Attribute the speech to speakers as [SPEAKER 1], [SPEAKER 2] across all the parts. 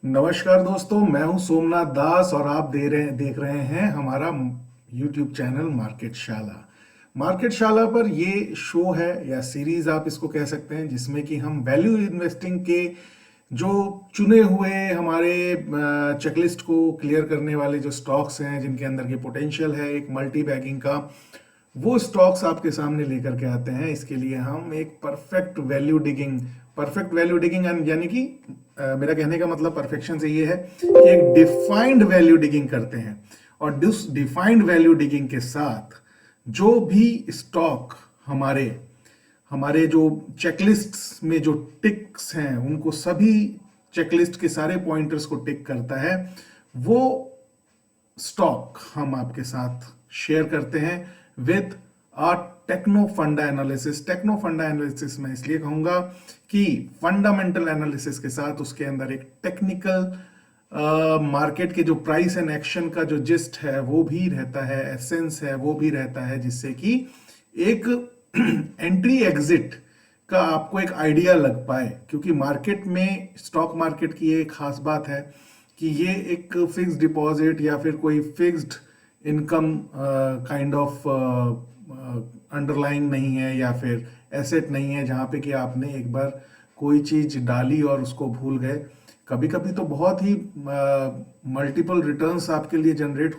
[SPEAKER 1] नमस्कार दोस्तों, मैं हूं सोमनाथ दास और आप देख रहे हैं हमारा YouTube चैनल मार्केट शाला पर ये शो है या सीरीज आप इसको कह सकते हैं, जिसमें कि हम वैल्यू इन्वेस्टिंग के जो चुने हुए हमारे चेकलिस्ट को क्लियर करने वाले जो स्टॉक्स हैं, जिनके अंदर के पोटेंशियल है एक मल्टी बैगिंग का, वो स्टॉक्स आपके सामने लेकर के आते हैं। इसके लिए हम एक परफेक्ट वैल्यू डिगिंग यानी कि मेरा कहने का मतलब परफेक्शन से ये है कि एक डिफाइंड वैल्यू डिगिंग करते हैं। और डिफाइंड वैल्यू डिगिंग के साथ जो भी स्टॉक हमारे हमारे जो चेकलिस्ट में जो टिक्स हैं, उनको सभी चेकलिस्ट के सारे पॉइंटर्स को टिक करता है, वो स्टॉक हम आपके साथ शेयर करते हैं विद आ टेक्नो फंडा एनालिसिस। टेक्नो फंडा एनालिसिस मैं इसलिए कहूंगा कि फंडामेंटल एनालिसिस के साथ उसके अंदर एक टेक्निकल मार्केट के जो प्राइस एंड एक्शन का जो जिस्ट है वो भी रहता है, एसेंस है वो भी रहता है, जिससे कि एक एंट्री एग्जिट का आपको एक आइडिया लग पाए। क्योंकि मार्केट में, स्टॉक मार्केट की ये खास बात है कि ये एक फिक्स डिपॉजिट या फिर कोई fixed income kind of underlying नहीं है, या फिर एसेट नहीं है जहां पे कि आपने एक बार कोई चीज डाली और उसको भूल गए। कभी कभी तो बहुत ही मल्टीपल रिटर्न्स आपके लिए जनरेट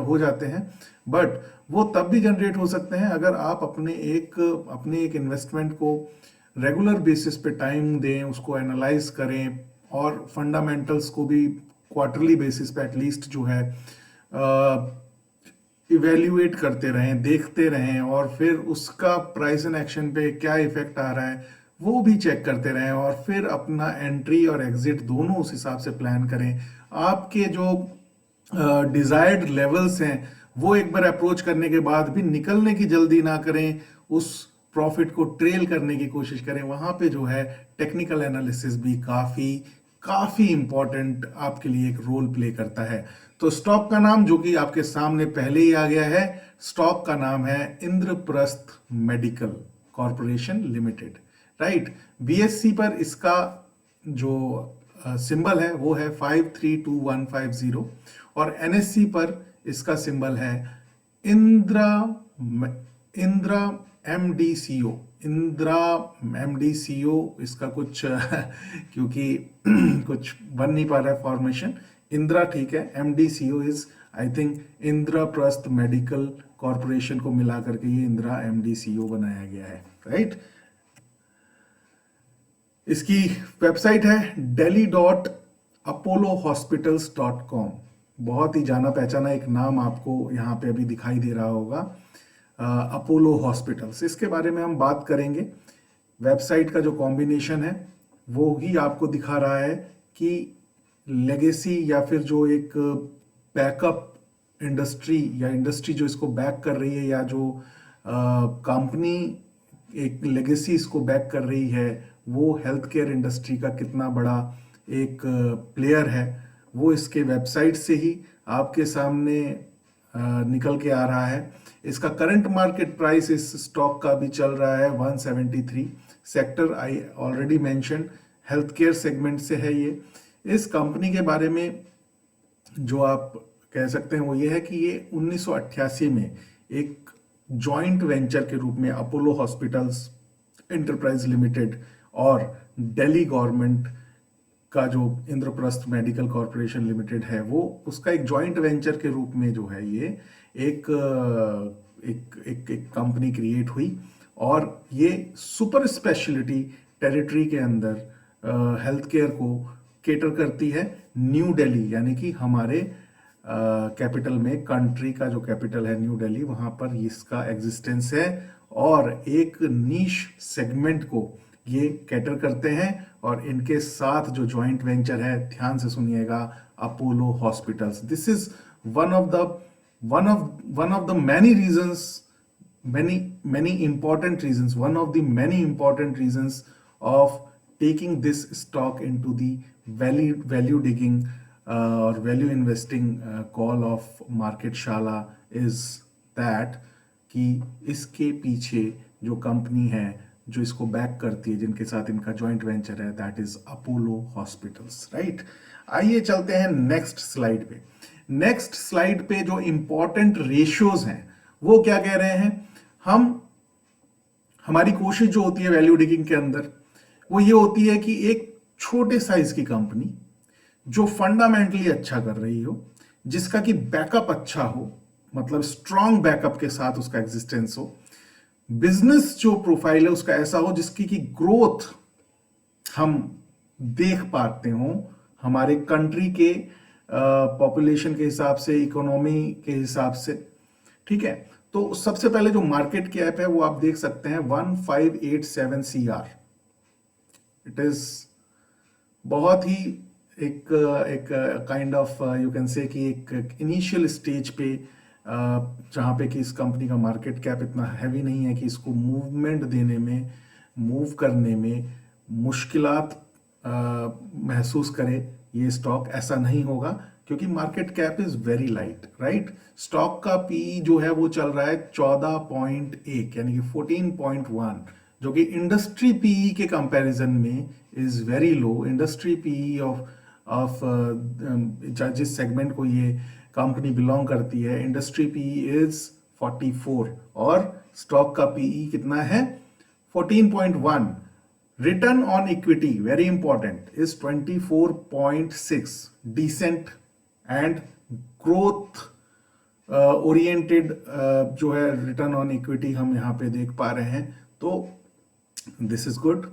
[SPEAKER 1] हो जाते हैं, बट वो तब भी जनरेट हो सकते हैं अगर आप अपने एक इन्वेस्टमेंट को रेगुलर बेसिस पे टाइम दें, उसको एनालाइज करें, और फंडामेंटल्स को भी क्वार्टरली बेसिस पे एटलीस्ट जो है इवेल्युएट करते रहें, देखते रहें, और फिर उसका प्राइस एंड एक्शन पे क्या इफेक्ट आ रहा है वो भी चेक करते रहें, और फिर अपना एंट्री और एग्जिट दोनों उस हिसाब से प्लान करें। आपके जो डिजायर्ड लेवल्स हैं वो एक बार अप्रोच करने के बाद भी निकलने की जल्दी ना करें, उस प्रॉफिट को ट्रेल करने की कोशिश करें। वहां पे जो है टेक्निकल एनालिसिस भी काफी काफी इंपॉर्टेंट आपके लिए एक रोल प्ले करता है। तो स्टॉक का नाम, जो कि आपके सामने पहले ही आ गया है, स्टॉक का नाम है Indraprastha medical corporation limited, right. BSc पर इसका जो सिंबल है वो है 532150, और एनएससी पर इसका सिंबल है इंद्रा इंद्रा एमडीसीओ। इंद्रा एमडीसीओ इसका कुछ क्योंकि कुछ बन नहीं पा रहा है फॉर्मेशन। इंद्रा ठीक है, एमडीसीओ is I think Indraprastha medical corporation को मिला करके ये इंद्रा एमडीसीओ बनाया गया है, राइट। इसकी वेबसाइट है delhi.apollohhospitals.com। बहुत ही जाना पहचाना एक नाम आपको यहाँ पे अभी दिखाई दे रहा होगा, अपोलो हॉस्पिटल्स। इसके बारे में हम बात करेंगे। वेबसाइट का जो कॉम्बिनेशन है वो ही आपको दिखा रहा है कि लेगेसी या फिर जो एक बैकअप इंडस्ट्री या इंडस्ट्री जो इसको बैक कर रही है, या जो कंपनी एक लेगेसी इसको बैक कर रही है, वो हेल्थ केयर इंडस्ट्री का कितना बड़ा एक प्लेयर है, वो इसके वेबसाइट से ही आपके सामने निकल के आ रहा है। इसका करंट मार्केट प्राइस इस स्टॉक का भी चल रहा है 173। Sector I already mention, health care segment से है ये। इस कंपनी के बारे में जो आप कह सकते हैं वो ये है कि ये 1988 में एक जॉइंट वेंचर के रूप में अपोलो हॉस्पिटल्स एंटरप्राइज लिमिटेड और दिल्ली गवर्नमेंट का जो इंद्रप्रस्थ मेडिकल कॉरपोरेशन लिमिटेड है, वो उसका एक जॉइंट वेंचर के रूप में जो है ये एक एक एक, एक कंपनी क्रिएट हुई, और ये सुपर स्पेशलिटी टेरिटरी के अंदर हेल्थ केयर को केटर करती है। न्यू दिल्ली यानी कि हमारे कैपिटल में, कंट्री का जो कैपिटल है न्यू दिल्ली, वहां पर इसका एग्जिस्टेंस है, और एक नीश सेगमेंट को ये कैटर करते हैं। और इनके साथ जो जॉइंट वेंचर है, ध्यान से सुनिएगा, Apollo hospitals. This is one of the many reasons, many important reasons, one of the many important reasons of taking this stock into the value digging or value investing call of market shala is that कि इसके पीछे जो company है जो इसको back करती है, जिनके साथ इनका जॉइंट वेंचर है, that is Apollo hospitals, right. आइए चलते हैं नेक्स्ट स्लाइड पे। नेक्स्ट स्लाइड पे जो इंपॉर्टेंट रेशियोज हैं वो क्या कह रहे हैं, हमारी कोशिश जो होती है वैल्यू डिगिंग के अंदर वो ये होती है कि एक छोटे साइज की कंपनी जो फंडामेंटली अच्छा कर रही हो, जिसका कि बैकअप अच्छा हो, मतलब स्ट्रॉन्ग बैकअप के साथ उसका एग्जिस्टेंस हो, बिजनेस जो प्रोफाइल है उसका ऐसा हो जिसकी की ग्रोथ हम देख पाते हो हमारे कंट्री के पॉपुलेशन के हिसाब से, इकोनॉमी के हिसाब से, ठीक है। तो सबसे पहले जो मार्केट कैप है वो आप देख सकते हैं 1587 CR। इट इज बहुत ही एक kind of you can say कि एक इनिशियल स्टेज पे जहाँ पे कि इस कंपनी का मार्केट कैप इतना हैवी नहीं है कि इसको मूवमेंट देने में, मूव करने में मुश्किलात महसूस करे ये स्टॉक, ऐसा नहीं होगा क्योंकि market cap is very light, right. Stock का पी जो है वो चल रहा है 14.1 यानी कि 14.1, जो कि इंडस्ट्री पीई के कंपैरिजन में is very low. Industry PE of जिस सेगमेंट को ये कंपनी बिलोंग करती है, इंडस्ट्री पीई इज 44 और स्टॉक का पीई कितना है 14.1। Return on equity very important is 24.6, decent and growth oriented जो है रिटर्न ऑन इक्विटी हम यहां पे देख पा रहे हैं, तो this is good.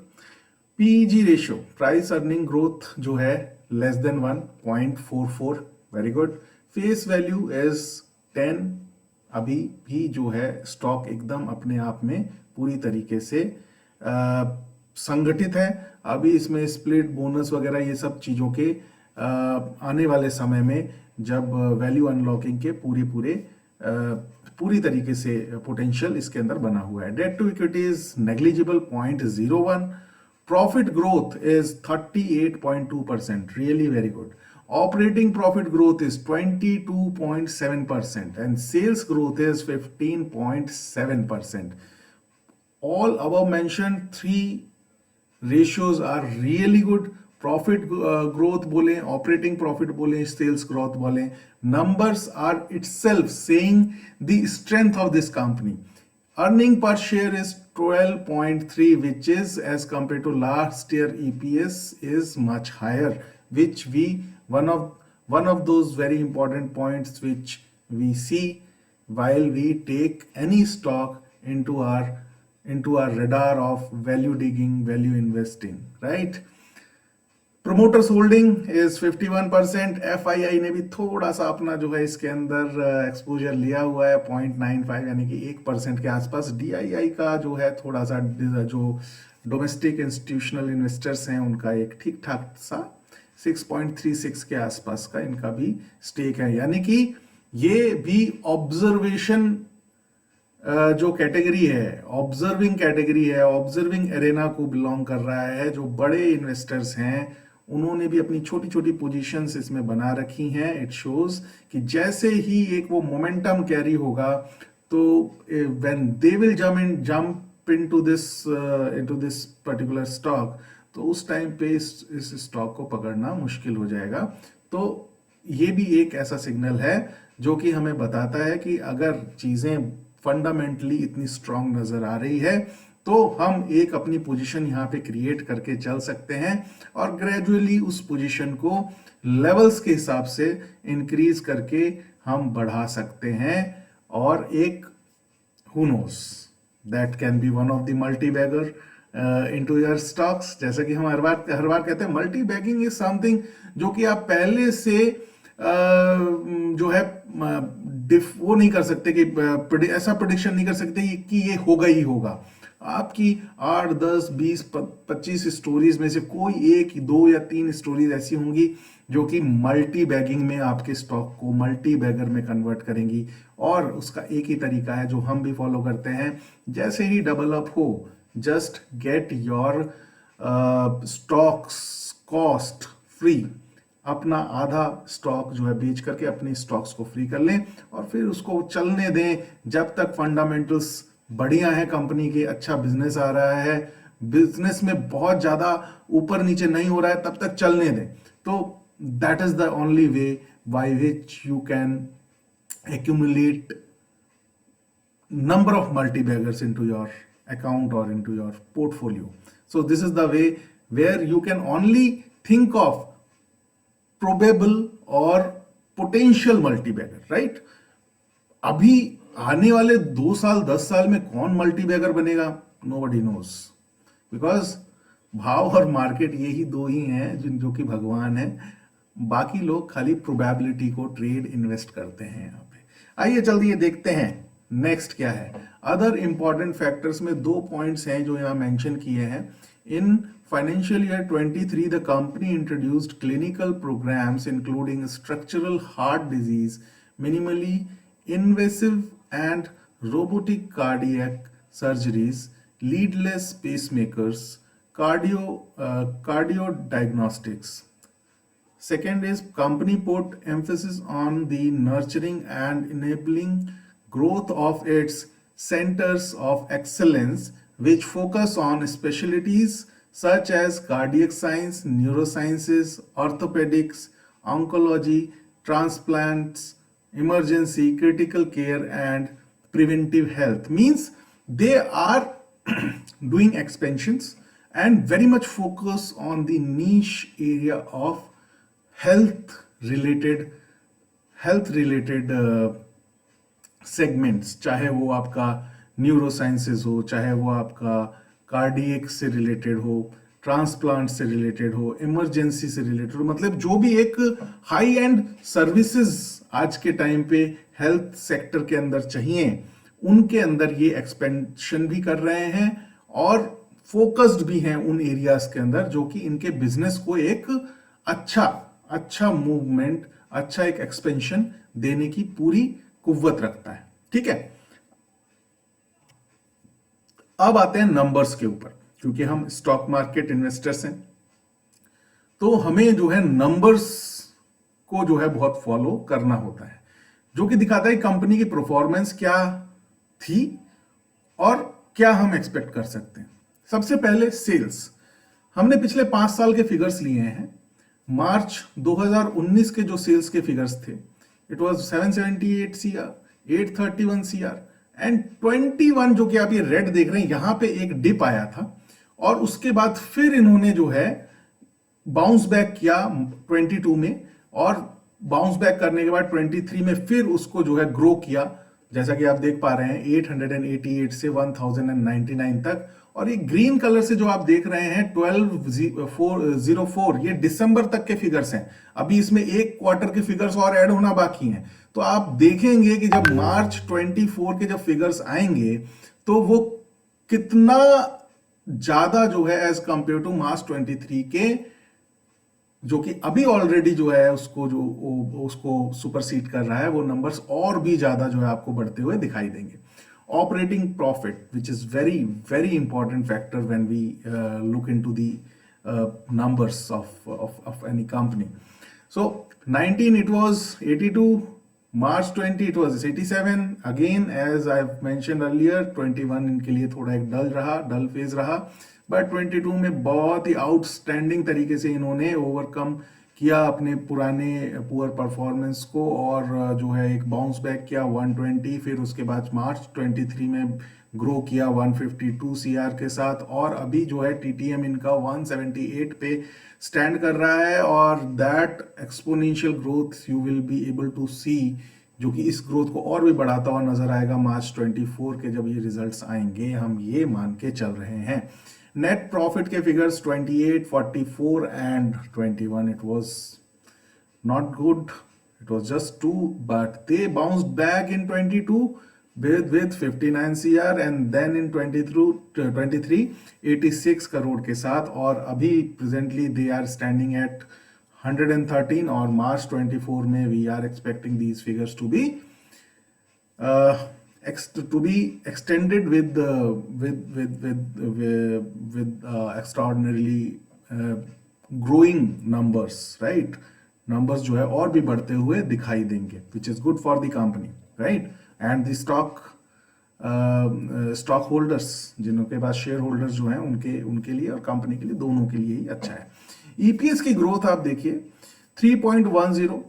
[SPEAKER 1] PEG ratio, price earning growth जो है less than 1.44, very good. Face value is 10, अभी भी जो है स्टॉक एकदम अपने आप में पूरी तरीके से संगठित है। अभी इसमें स्प्लिट, बोनस वगैरह ये सब चीजों के आने वाले समय में जब वैल्यू अनलॉकिंग के पूरी तरीके से पोटेंशियल इसके अंदर बना हुआ है। Debt to equity is negligible 0.01। Profit growth is 38.2%, really very good. Operating profit growth is 22.7% and sales growth is 15.7%. All above mentioned three ratios are really good. Profit growth बोले, operating profit बोले, sales growth बोले, numbers are itself saying the strength of this company. Earning per share is 12.3, which is as compared to last year EPS is much higher, which one of those very important points which we see while we take any stock into our radar of value digging, value investing, right? Promoters holding is 51%। FII ने भी थोड़ा सा अपना जो है इसके अंदर exposure लिया हुआ है 0.95 यानी कि 1% के आसपास। DII का जो है थोड़ा सा जो डोमेस्टिक इंस्टीट्यूशनल इन्वेस्टर्स हैं उनका एक ठीक ठाक सा 6.36 के आसपास का इनका भी स्टेक है, यानी कि ये भी ऑब्जर्वेशन जो कैटेगरी है, ऑब्जर्विंग कैटेगरी है, ऑब्जर्विंग एरेना को बिलोंग कर रहा है। जो बड़े इन्वेस्टर्स हैं उन्होंने भी अपनी छोटी छोटी पोजीशंस इसमें बना रखी हैं। इट शोज कि जैसे ही एक वो मोमेंटम कैरी होगा तो when they will jump into this particular stock, तो उस टाइम पे इस स्टॉक को पकड़ना मुश्किल हो जाएगा। तो ये भी एक ऐसा सिग्नल है जो कि हमें बताता है कि अगर चीजें फंडामेंटली इतनी स्ट्रांग नजर आ रही है तो हम एक अपनी पोजीशन यहाँ पे क्रिएट करके चल सकते हैं और ग्रेजुअली उस पोजीशन को लेवल्स के हिसाब से इंक्रीज करके हम बढ़ा सकते हैं। और एक who knows that can be one of the multi bagger into your stocks। जैसा कि हम हर बार कहते हैं, मल्टी बैगिंग इज समथिंग जो कि आप पहले से जो है वो नहीं कर सकते कि ऐसा प्रेडिक्शन नहीं कर सकते कि ये होगा ही होगा। आपकी 8, 10, 20, 25 स्टोरीज में से कोई एक, 2 या 3 स्टोरीज ऐसी होंगी जो कि मल्टी बैगिंग में आपके स्टॉक को मल्टी बैगर में कन्वर्ट करेंगी। और उसका एक ही तरीका है जो हम भी फॉलो करते हैं, जैसे ही डबल अप हो just get your stocks cost free. अपना आधा स्टॉक जो है बेच करके अपने स्टॉक्स को फ्री कर लें और फिर उसको चलने दें जब तक फंडामेंटल्स बढ़िया है, कंपनी के अच्छा बिजनेस आ रहा है, बिजनेस में बहुत ज्यादा ऊपर नीचे नहीं हो रहा है, तब तक चलने दें। तो that is the only way by which you can accumulate number of multi-baggers into your account or into your portfolio. So this is the way where you can only think of probable or potential multi-bagger, right? अभी आने वाले 2 साल 10 साल में कौन multi-bagger बनेगा, nobody knows, because भाव और मार्केट यही दो ही हैं जिन जो कि भगवान है, बाकी लोग खाली प्रोबेबिलिटी को ट्रेड इन्वेस्ट करते हैं यहाँ पे। आइए जल्दी ये देखते हैं नेक्स्ट क्या है। अदर इंपॉर्टेंट फैक्टर्स में 2 पॉइंट्स हैं जो यहाँ मेंशन किए हैं। In financial year 23 the company introduced clinical programs including structural heart disease, minimally invasive and robotic cardiac surgeries, leadless pacemakers, cardio diagnostics. Second is company put emphasis on the nurturing and enabling growth of its centers of excellence, which focus on specialties such as cardiac science, neurosciences, orthopedics, oncology, transplants, emergency, critical care and preventive health. Means they are doing expansions and very much focus on the niche area of health related segments, चाहे वो आपका neuro sciences हो, चाहे वो आपका cardiac से related हो, transplant से रिलेटेड हो, इमरजेंसी से रिलेटेड हो, मतलब जो भी एक हाई एंड सर्विसेज आज के टाइम पे हेल्थ सेक्टर के अंदर चाहिए, उनके अंदर ये एक्सपेंशन भी कर रहे हैं और फोकस्ड भी हैं उन एरियाज के अंदर जो कि इनके बिजनेस को एक अच्छा मूवमेंट, अच्छा एक एक्सपेंशन देने की पूरी कुव्वत रखता है। ठीक है, अब आते हैं नंबर्स के ऊपर, क्योंकि हम स्टॉक मार्केट इन्वेस्टर्स हैं तो हमें जो है नंबर्स को जो है बहुत फॉलो करना होता है, जो कि दिखाता है कंपनी की परफॉर्मेंस क्या थी और क्या हम एक्सपेक्ट कर सकते हैं। सबसे पहले सेल्स, हमने पिछले 5 साल के फिगर्स लिए हैं। मार्च 2019 के जो सेल्स के फिगर्स थे, it was 778 CR, 831 CR and 21, जो कि आप ये रेड देख रहे हैं, यहां पे एक डिप आया था और उसके बाद फिर इन्होंने जो है बाउंस बैक किया 22 में, और बाउंस बैक करने के बाद 23 में फिर उसको जो है ग्रो किया, जैसा कि आप देख पा रहे हैं 888 से 1099 तक। और ये ग्रीन कलर से जो आप देख रहे हैं 1204, ये दिसंबर तक के फिगर्स हैं, अभी इसमें एक क्वार्टर के फिगर्स और ऐड होना बाकी हैं। तो आप देखेंगे कि जब मार्च 24 के जब फिगर्स आएंगे तो वो कितना ज्यादा जो है एज कंपेयर टू मार्च 23 के, जो कि अभी ऑलरेडी जो है उसको सुपरसीड कर रहा है, वो नंबर्स और भी ज्यादा जो है आपको बढ़ते हुए दिखाई देंगे। Operating profit, which is very very important factor when we look into the numbers of any company. So 19 it was 82, March 20 it was 87, again as I've mentioned earlier 21 इनके लिए थोड़ा एक डल फेज रहा, बट 22 में बहुत ही आउटस्टैंडिंग तरीके से इन्होंने ओवरकम किया अपने पुराने पुअर परफॉर्मेंस को और जो है एक बाउंस बैक किया 120, फिर उसके बाद मार्च 23 में ग्रो किया 152 CR के साथ, और अभी जो है TTM इनका 178 पे स्टैंड कर रहा है। और that exponential growth you will be able to see, जो कि इस ग्रोथ को और भी बढ़ाता हुआ नजर आएगा मार्च 24 के जब ये रिजल्ट्स आएंगे, हम ये मान के चल रहे हैं। नेट प्रॉफिट के figures 28, 44 and 21, it was not good, it was just 2, but they bounced back in 22 with 59 CR and then in 23 86 crore के साथ, और अभी presently they are standing at 113, और मार्च 24 में we are expecting these figures to be extended with extraordinarily growing numbers, right? Numbers जो है और भी बढ़ते हुए दिखाई देंगे, which is good for the company, right? And the stock stock holders, जिनके पास शेयर होल्डर्स जो हैं उनके उनके लिए और कंपनी के लिए, दोनों के लिए ही अच्छा है। ईपीएस की ग्रोथ आप देखिए 3.10,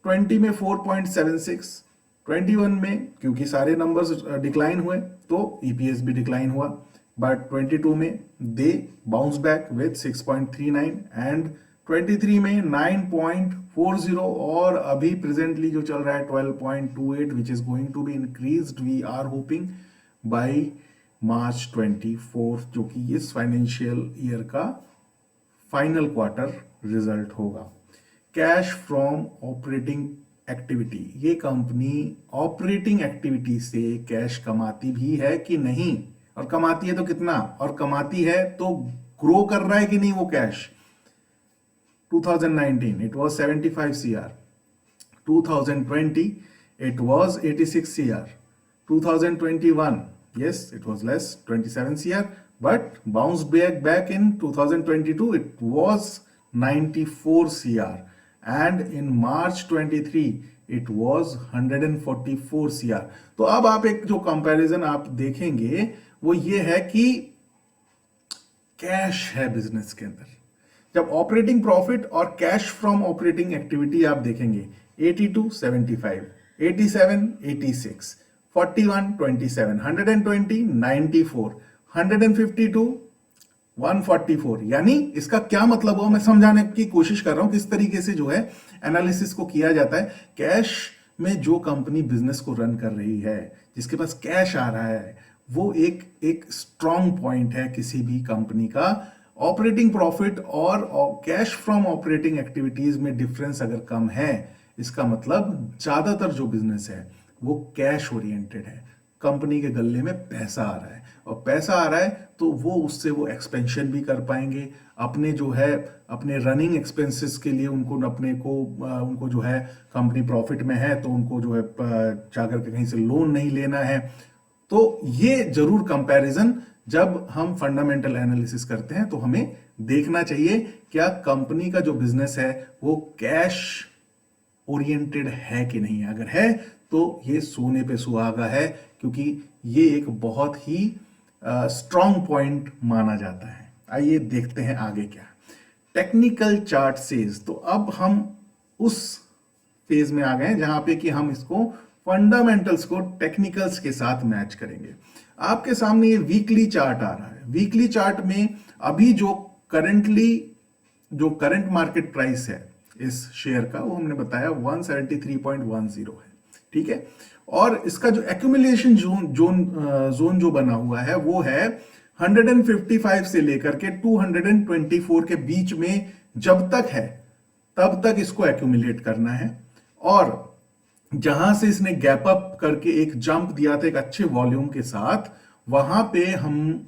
[SPEAKER 1] 20 में 4.76, 21 में क्योंकि सारे नंबर्स डिक्लाइन हुए तो ईपीएस भी डिक्लाइन हुआ, बट 22 में दे बाउंस बैक विथ 6.39 एंड 23 में 9.40 और अभी प्रेजेंटली जो चल रहा है 12.28 which is going to be increased, we are hoping by March 24 जो कि इस फाइनेंशियल ईयर का फाइनल क्वार्टर रिजल्ट होगा। कैश फ्रॉम ऑपरेटिंग एक्टिविटी, ये कंपनी ऑपरेटिंग एक्टिविटी से कैश कमाती भी है कि नहीं, और कमाती है तो कितना, और कमाती है तो ग्रो कर रहा है कि नहीं वो cash. 2019 it was 75 CR, 2020 it was 86 CR, 2021 yes it was less 27 CR, but bounced back in 2022 it was 94 CR and in March 23 it was 144 CR। तो अब आप एक जो कंपैरिजन आप देखेंगे वो ये है कि कैश है बिजनेस के अंदर। जब ऑपरेटिंग प्रॉफिट और कैश फ्रॉम ऑपरेटिंग एक्टिविटी आप देखेंगे 82 75, 87 86, 41 27, 120 94, 152 144। यानी इसका क्या मतलब हो, मैं समझाने की कोशिश कर रहा हूं किस तरीके से जो है एनालिसिस को किया जाता है। कैश में जो कंपनी बिजनेस को रन कर रही है, जिसके पास कैश आ रहा है, वो एक स्ट्रॉन्ग पॉइंट है किसी भी कंपनी का। ऑपरेटिंग प्रॉफिट और कैश फ्रॉम ऑपरेटिंग एक्टिविटीज में डिफरेंस अगर कम है, इसका मतलब ज्यादातर जो बिजनेस है वो कैश ओरिएंटेड है, कंपनी के गल्ले में पैसा आ रहा है, और पैसा आ रहा है तो वो उससे वो एक्सपेंशन भी कर पाएंगे, अपने जो है अपने रनिंग एक्सपेंसेस के लिए उनको जो है कंपनी प्रॉफिट में है तो उनको जो है जाकर के कहीं से लोन नहीं लेना है। तो ये जरूर कंपैरिजन जब हम फंडामेंटल एनालिसिस करते हैं तो हमें देखना चाहिए क्या कंपनी का जो बिजनेस है वो कैश ओरिएंटेड है कि नहीं। अगर है तो ये सोने पे सुहागा है, क्योंकि ये एक बहुत ही स्ट्रॉन्ग पॉइंट माना जाता है। आइए देखते हैं आगे क्या टेक्निकल चार्ट सेज। तो अब हम उस फेज में आ गए जहां पे कि हम इसको फंडामेंटल्स को टेक्निकल्स के साथ मैच करेंगे। आपके सामने ये वीकली चार्ट आ रहा है। वीकली चार्ट में अभी जो करंट मार्केट प्राइस है इस शेयर का, वो हमने बताया 173.10 है, ठीक है। और इसका जो एक्यूमुलेशन जोन जो बना हुआ है वो है 155 से लेकर के 224 के बीच में। जब तक है तब तक इसको एक्यूमुलेट करना है, और जहां से इसने गैप अप करके एक जंप दिया था एक अच्छे वॉल्यूम के साथ, वहां पे हम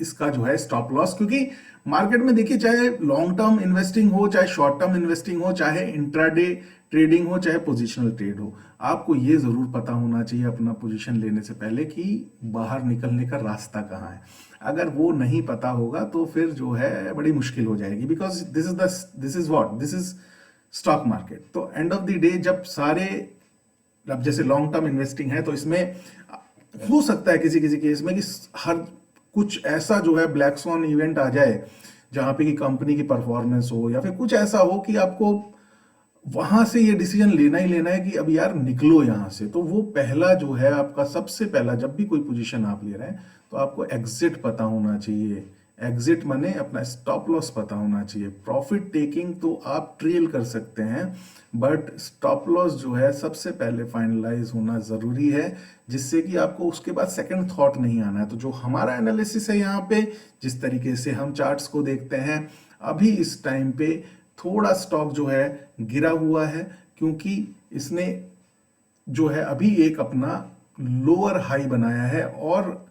[SPEAKER 1] इसका जो है स्टॉप लॉस, क्योंकि मार्केट में देखिए चाहे लॉन्ग टर्म इन्वेस्टिंग हो, चाहे शॉर्ट टर्म इन्वेस्टिंग हो, चाहे इंट्राडे ट्रेडिंग हो, चाहे पोजिशनल ट्रेड हो, आपको ये जरूर पता होना चाहिए अपना पोजीशन लेने से पहले कि बाहर निकलने का रास्ता कहाँ है। अगर वो नहीं पता होगा तो फिर जो है बड़ी मुश्किल हो जाएगी, because this is stock market. तो एंड ऑफ द डे जब सारे, अब जैसे लॉन्ग टर्म इन्वेस्टिंग है तो इसमें हो सकता है किसी किसी केस में कि हर कुछ ऐसा जो है ब्लैक स्वॉन इवेंट आ जाए जहां पे कि कंपनी की परफॉर्मेंस हो या फिर कुछ ऐसा हो कि आपको वहां से ये डिसीजन लेना ही लेना है कि अब यार निकलो यहां से। तो वो पहला जो है आपका सबसे पहला, जब भी कोई पोजीशन आप ले रहे हैं तो आपको एग्जिट पता होना चाहिए। एग्जिट माने अपना स्टॉप लॉस पता होना चाहिए। प्रॉफिट टेकिंग तो आप ट्रेल कर सकते हैं, बट स्टॉप लॉस जो है सबसे पहले फाइनलाइज होना जरूरी है, जिससे कि आपको उसके बाद सेकंड थॉट नहीं आना है। तो जो हमारा एनालिसिस है यहाँ पे, जिस तरीके से हम चार्ट्स को देखते हैं, अभी इस टाइम पे थोड़ा स्टॉक जो है गिरा हुआ है, क्योंकि इसने जो है अभी एक अपना लोअर हाई बनाया है, और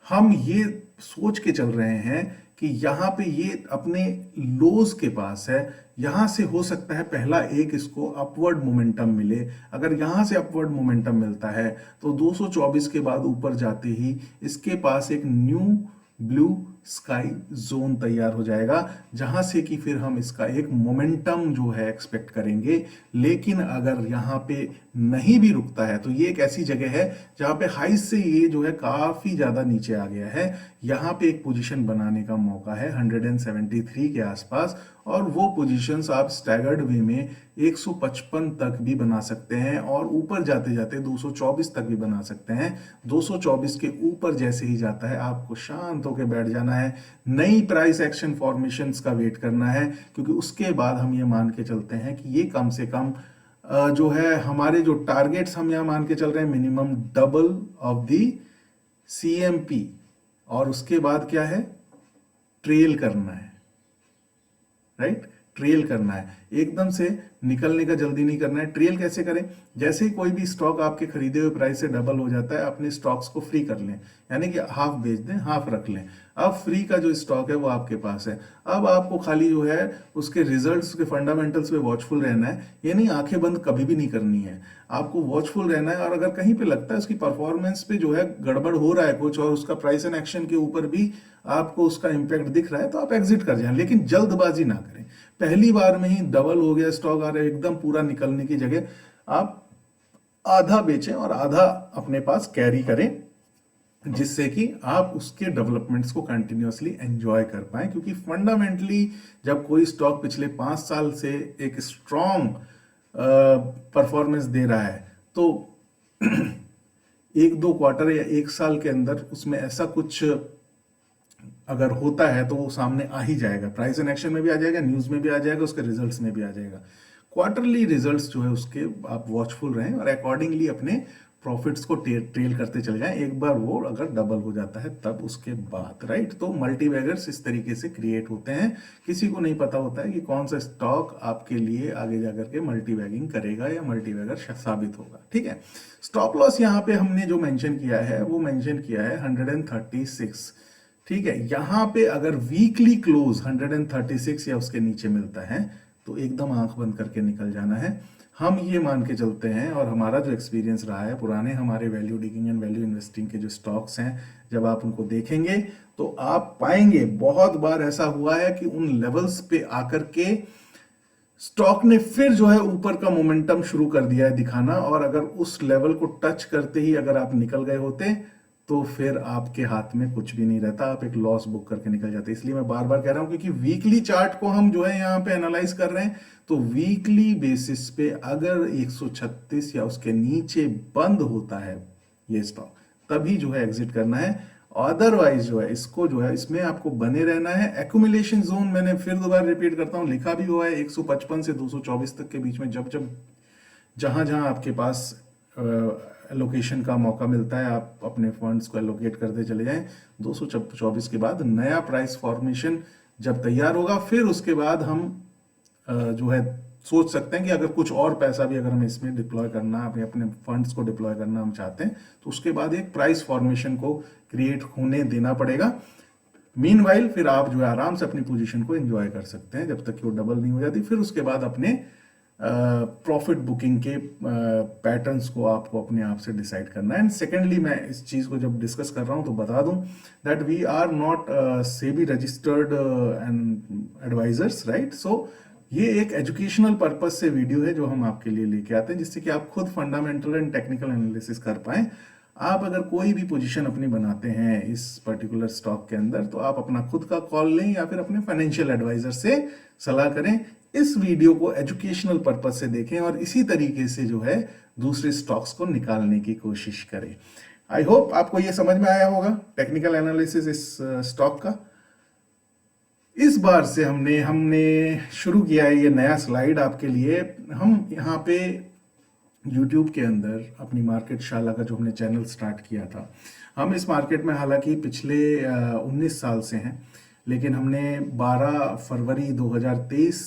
[SPEAKER 1] हम ये सोच के चल रहे हैं कि यहां पे ये अपने लोज के पास है, यहां से हो सकता है पहला एक इसको अपवर्ड मोमेंटम मिले। अगर यहां से अपवर्ड मोमेंटम मिलता है तो 224 के बाद ऊपर जाते ही इसके पास एक न्यू ब्लू स्काई जोन तैयार हो जाएगा, जहां से कि फिर हम इसका एक मोमेंटम जो है एक्सपेक्ट करेंगे। लेकिन अगर यहाँ पे नहीं भी रुकता है तो ये एक ऐसी जगह है जहां पे हाई से ये जो है काफी ज्यादा नीचे आ गया है। यहाँ पे एक पोजीशन बनाने का मौका है 173 के आसपास, और वो पोजीशंस आप स्टैगर्ड वे में 155 तक भी बना सकते हैं और ऊपर जाते जाते 224 तक भी बना सकते हैं। 224 के ऊपर जैसे ही जाता है आपको शांत होकर बैठ जाना है, नई प्राइस एक्शन फॉर्मेशंस का वेट करना है, क्योंकि उसके बाद हम ये मान के चलते हैं कि ये कम से कम जो है हमारे जो टारगेट्स हम यहाँ मान के चल रहे हैं minimum double of the CMP, और उसके बाद क्या है, ट्रेल करना है, राइट। ट्रेल करना है, एकदम से निकलने का जल्दी नहीं करना है। ट्रेल कैसे करें, जैसे ही कोई भी स्टॉक आपके खरीदे हुए प्राइस से डबल हो जाता है अपने स्टॉक्स को फ्री कर लें, यानी कि हाफ बेच दें हाफ रख लें। अब फ्री का जो स्टॉक है वो आपके पास है, अब आपको खाली जो है उसके रिजल्ट्स के फंडामेंटल्स पे वॉचफुल रहना है, यानी आंखें बंद कभी भी नहीं करनी है, आपको वॉचफुल रहना है। और अगर कहीं पे लगता है उसकी परफॉर्मेंस पे जो है गड़बड़ हो रहा है कुछ और उसका प्राइस एंड एक्शन के ऊपर भी आपको उसका इंपैक्ट दिख रहा है तो आप एग्जिट कर जाएं, लेकिन जल्दबाजी ना करें। पहली बार में ही डबल हो गया स्टॉक और एकदम पूरा निकलने की जगह आप आधा बेचें और आधा अपने पास कैरी करें, जिससे कि आप उसके डेवलपमेंट्स को कंटिन्यूअसली एंजॉय कर पाए। क्योंकि फंडामेंटली जब कोई स्टॉक पिछले 5 साल से एक स्ट्रॉन्ग परफॉर्मेंस दे रहा है तो 1-2 क्वार्टर या 1 साल के अंदर उसमें ऐसा कुछ अगर होता है तो वो सामने आ ही जाएगा, प्राइस एंड एक्शन में भी आ जाएगा, न्यूज में भी आ जाएगा, उसके रिजल्ट्स में भी आ जाएगा। क्वार्टरली रिजल्ट्स जो है उसके आप वॉचफुल रहें और अकॉर्डिंगली अपने प्रॉफिट्स को ट्रेल करते चले जाएं। एक बार वो अगर डबल हो जाता है तब उसके बाद, राइट। तो मल्टीबैगर्स इस तरीके से क्रिएट होते हैं, किसी को नहीं पता होता है कि कौन सा स्टॉक आपके लिए आगे जाकर के मल्टीबैगिंग करेगा या मल्टीबैगर साबित होगा, ठीक है। स्टॉप लॉस यहाँ पे हमने जो मेंशन किया है वो मेंशन किया है 136, ठीक है। यहां पे अगर वीकली क्लोज 136 या उसके नीचे मिलता है तो एकदम आंख बंद करके निकल जाना है। हम ये मान के चलते हैं और हमारा जो एक्सपीरियंस रहा है पुराने हमारे value digging and value investing के जो स्टॉक्स हैं, जब आप उनको देखेंगे तो आप पाएंगे बहुत बार ऐसा हुआ है कि उन लेवल्स पे आकर के स्टॉक ने फिर जो है ऊपर का मोमेंटम शुरू कर दिया है दिखाना, और अगर उस लेवल को टच करते ही अगर आप निकल गए होते तो फिर आपके हाथ में कुछ भी नहीं रहता, आप एक लॉस बुक करके निकल जाते। इसलिए मैं बार बार कह रहा हूं क्योंकि वीकली चार्ट को हम जो है यहाँ पे एनालाइज कर रहे हैं, तो वीकली बेसिस पे अगर 136 या उसके नीचे बंद होता है ये स्टॉक तभी जो है एग्जिट करना है। अदरवाइज जो है इसको जो है इसमें आपको बने रहना है। एक्यूमुलेशन जोन मैंने फिर दोबारा रिपीट करता हूं, लिखा भी हुआ है 155 से 224 तक के बीच में, जब जब जहां जहां आपके पास एलोकेशन का मौका मिलता है आप अपने फंड्स को एलोकेट करते चले जाएं। 224 के बाद नया प्राइस फॉर्मेशन जब तैयार होगा फिर उसके बाद हम जो है सोच सकते हैं कि अगर कुछ और पैसा भी अगर हमें इसमें डिप्लॉय करना, अपने फंड्स को डिप्लॉय करना हम चाहते हैं तो उसके बाद एक प्राइस फॉर्मेशन को क्रिएट होने देना पड़ेगा। मीनवाइल फिर आप जो है आराम से अपनी पोजीशन को एंजॉय कर सकते हैं जब तक कि वो डबल नहीं हो जाती। फिर उसके बाद अपने प्रॉफिट बुकिंग के पैटर्न्स को आपको अपने आप से डिसाइड करना है। एंड सेकेंडली मैं इस चीज़ को जब डिस्कस कर रहा हूं तो बता दूं that we are not SEBI registered and advisors, right. So ये एक एजुकेशनल पर्पस से वीडियो है जो हम आपके लिए लेके आते हैं, जिससे कि आप खुद फंडामेंटल एंड टेक्निकल एनालिसिस कर पाएं। आप अगर कोई भी पोजीशन अपनी बनाते हैं इस पर्टिकुलर स्टॉक के अंदर तो आप अपना खुद का कॉल लें या फिर अपने फाइनेंशियल एडवाइजर से सलाह करें। इस वीडियो को एजुकेशनल पर्पस से देखें और इसी तरीके से जो है दूसरे स्टॉक्स को निकालने की कोशिश करें। आई होप आपको यह समझ में आया होगा टेक्निकल एनालिसिस इस स्टॉक का। इस बार से हमने शुरू किया है ये नया स्लाइड आपके लिए। हम यहाँ पे YouTube के अंदर अपनी मार्केट शाला का जो हमने चैनल स्टार्ट किया था, हम इस मार्केट में हालांकि पिछले 19 साल से हैं, लेकिन हमने 12 फरवरी 2023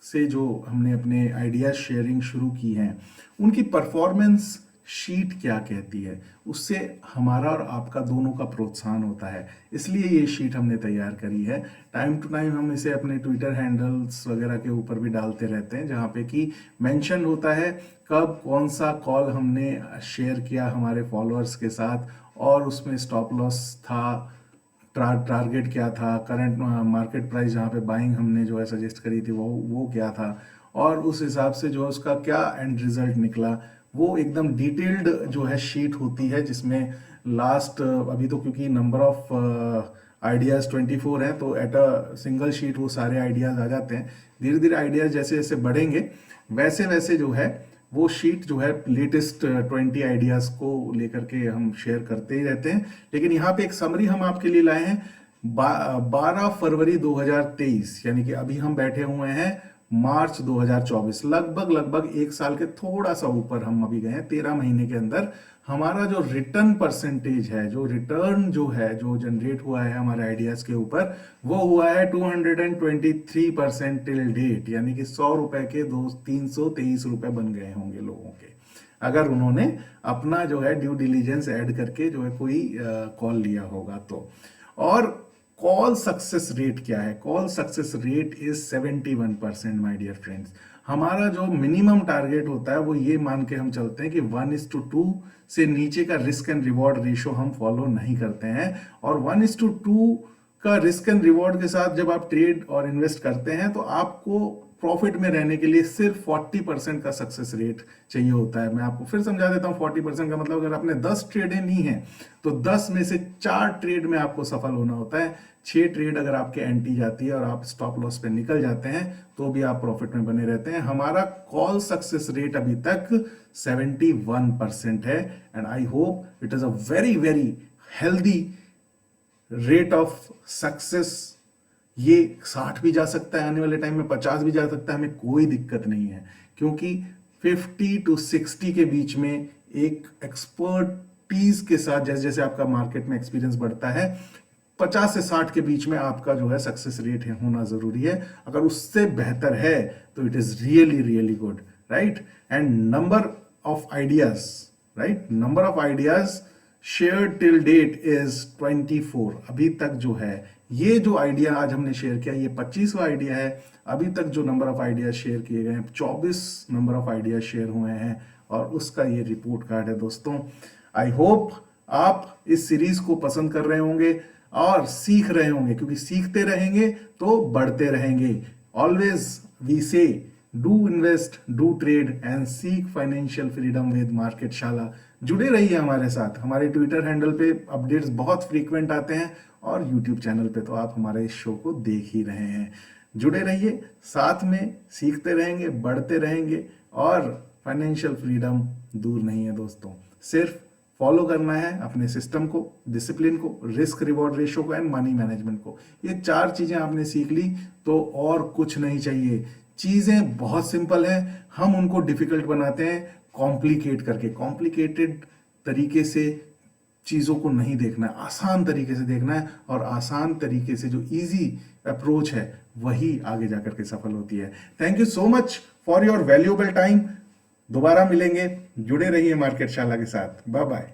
[SPEAKER 1] से जो हमने अपने आइडियाज शेयरिंग शुरू की हैं उनकी परफॉर्मेंस शीट क्या कहती है, उससे हमारा और आपका दोनों का प्रोत्साहन होता है। इसलिए ये शीट हमने तैयार करी है। टाइम टू टाइम हम इसे अपने ट्विटर हैंडल्स वगैरह के ऊपर भी डालते रहते हैं, जहाँ पे कि मेंशन होता है कब कौन सा कॉल हमने शेयर किया हमारे फॉलोअर्स के साथ और उसमें स्टॉप लॉस था टारगेट क्या था, करंट मार्केट प्राइस जहाँ पे बाइंग हमने जो है सजेस्ट करी थी वो क्या था, और उस हिसाब से जो है उसका क्या एंड रिजल्ट निकला, वो एकदम डिटेल्ड जो है शीट होती है, जिसमें लास्ट अभी तो क्योंकि नंबर ऑफ आइडियाज 24 हैं, तो एट अ सिंगल शीट वो सारे आइडियाज आ जाते हैं। धीरे धीरे आइडियाज जैसे जैसे बढ़ेंगे वैसे वैसे जो है वो शीट जो है लेटेस्ट 20 आइडियाज को लेकर के हम शेयर करते ही रहते हैं। लेकिन यहाँ पे एक समरी हम आपके लिए लाए हैं 12 फरवरी 2023, यानी कि अभी हम बैठे हुए हैं मार्च 2024, लगभग लगभग एक साल के थोड़ा सा ऊपर हम अभी गए हैं। 13 महीने के अंदर हमारा जो रिटर्न परसेंटेज है, जो रिटर्न जो है जो जनरेट हुआ है हमारे आइडियाज के ऊपर, वो हुआ है 223% टिल डेट, यानी कि 100 रुपए के 323 रुपए बन गए होंगे लोगों के, अगर उन्होंने अपना जो है ड्यू डिलीजेंस ऐड करके जो है कोई कॉल लिया होगा तो। और कॉल सक्सेस रेट क्या है? Call success rate is 71% my dear friends. हमारा जो मिनिमम टारगेट होता है वो ये मान के हम चलते हैं कि 1:2 से नीचे का रिस्क एंड रिवॉर्ड रेशो हम फॉलो नहीं करते हैं, और 1:2 का रिस्क एंड रिवॉर्ड के साथ जब आप ट्रेड और इन्वेस्ट करते हैं तो आपको प्रॉफिट में रहने के लिए सिर्फ 40% का सक्सेस रेट चाहिए होता है। मैं आपको फिर समझा देता हूं। 40% का मतलब अगर आपने 10 ट्रेडें ली हैं तो 10 में से 4 ट्रेड में आपको सफल होना होता है। 6 ट्रेड अगर आपके एंटी जाती है और आप स्टॉप लॉस पे निकल जाते हैं तो भी आप प्रॉफिट में बने रहते हैं। हमारा कॉल सक्सेस रेट अभी तक 71% है, and I hope it is a very very healthy rate of success. ये 60 भी जा सकता है, आने वाले टाइम में 50 भी जा सकता है, हमें कोई दिक्कत नहीं है, क्योंकि 50 to 60 के बीच में एक एक्सपर्टीज के साथ जैसे जैसे आपका मार्केट में एक्सपीरियंस बढ़ता है, 50 से 60 के बीच में आपका जो है सक्सेस रेट होना जरूरी है। अगर उससे बेहतर है तो it is really really good, right. And number of ideas, right, number of ideas share till date is 24। अभी तक जो है ये जो आइडिया आज हमने शेयर किया ये 25वां आइडिया है। अभी तक जो नंबर ऑफ आइडिया शेयर किए गए हैं 24 नंबर ऑफ आइडिया शेयर हुए हैं, और उसका ये रिपोर्ट कार्ड है दोस्तों। आई होप आप इस सीरीज को पसंद कर रहे होंगे और सीख रहे होंगे, क्योंकि सीखते रहेंगे तो बढ़ते रहेंगे। ऑलवेज वी से do invest, do trade and seek financial freedom with market शाला। जुड़े रहिए हमारे साथ। हमारे ट्विटर हैंडल पे अपडेट्स बहुत फ्रीक्वेंट आते हैं, और यूट्यूब चैनल पे तो आप हमारे इस शो को देख ही रहे हैं। जुड़े रहिए, साथ में सीखते रहेंगे, बढ़ते रहेंगे, और फाइनेंशियल फ्रीडम दूर नहीं है दोस्तों। सिर्फ फॉलो करना है अपने सिस्टम को, डिसिप्लिन को, रिस्क रिवॉर्ड रेशो को एंड मनी मैनेजमेंट को। ये 4 चीजें आपने सीख ली तो और कुछ नहीं चाहिए। चीजें बहुत सिंपल हैं, हम उनको डिफिकल्ट बनाते हैं कॉम्प्लिकेट करके। कॉम्प्लिकेटेड तरीके से चीजों को नहीं देखना है, आसान तरीके से देखना है, और आसान तरीके से जो इजी अप्रोच है वही आगे जाकर के सफल होती है। Thank you so much for your valuable time. दोबारा मिलेंगे, जुड़े रहिए मार्केट शाला के साथ। Bye bye.